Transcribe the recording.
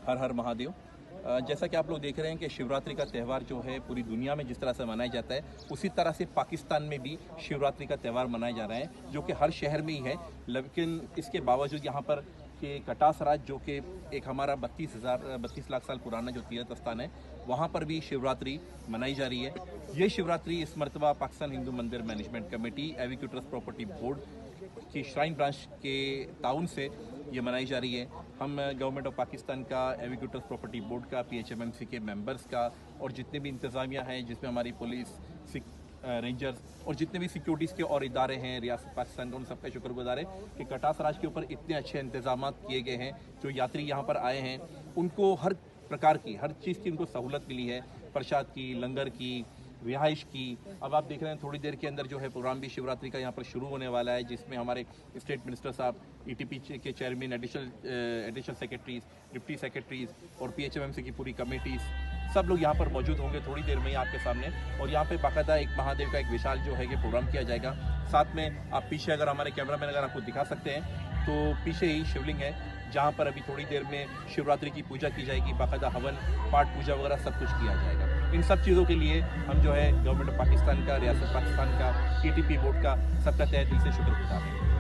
हर हर महादेव। जैसा कि आप लोग देख रहे हैं कि शिवरात्रि का त्यौहार जो है पूरी दुनिया में जिस तरह से मनाया जाता है, उसी तरह से पाकिस्तान में भी शिवरात्रि का त्यौहार मनाया जा रहा है, जो कि हर शहर में ही है। लेकिन इसके बावजूद यहाँ पर कि कटास राज, जो कि एक हमारा 32 लाख साल पुराना जो तीर्थ स्थान है, वहाँ पर भी शिवरात्रि मनाई जा रही है। ये शिवरात्रि इस मरतबा Pakistan Hindu Mandir management committee, evacuee trust property board की श्राइन ब्रांच के ताउन से ये मनाई जा रही है। हम गवर्नमेंट ऑफ पाकिस्तान का, एवीक्यू ट्रस्ट प्रॉपर्टी बोर्ड का, PHMMC के मेंबर्स का और जितने भी इंतज़ामिया हैं, जिसमें हमारी पुलिस, रेंजर्स और जितने भी सिक्योरिटीज़ के और इदारे हैं रियासत पाकिस्तान का, उन सबका शुक्रगुजार है कि कटास राज के ऊपर इतने अच्छे इंतजाम किए गए हैं। जो यात्री यहाँ पर आए हैं उनको हर प्रकार की, हर चीज़ की उनको सहूलत मिली है, प्रसाद की, लंगर की, रिहाइश की। अब आप देख रहे हैं थोड़ी देर के अंदर जो है प्रोग्राम भी शिवरात्रि का यहाँ पर शुरू होने वाला है, जिसमें हमारे स्टेट मिनिस्टर साहब, ETP के chairman, additional secretaries, deputy secretaries और PHMMC की पूरी कमेटीज, सब लोग यहाँ पर मौजूद होंगे थोड़ी देर में ही आपके सामने। और यहाँ पे बाकायदा एक महादेव का एक विशाल जो है ये प्रोग्राम किया जाएगा। साथ में आप पीछे, अगर हमारे कैमरामैन अगर आपको दिखा सकते हैं, तो पीछे ही शिवलिंग है, जहाँ पर अभी थोड़ी देर में शिवरात्रि की पूजा की जाएगी, बाकायदा हवन, पाठ पूजा वगैरह सब कुछ किया जाएगा। इन सब चीज़ों के लिए हम जो है गवर्नमेंट ऑफ पाकिस्तान का, रियासत पाकिस्तान का, ETP बोर्ड का सबका तहे दिल से शुक्रगुजार हैं।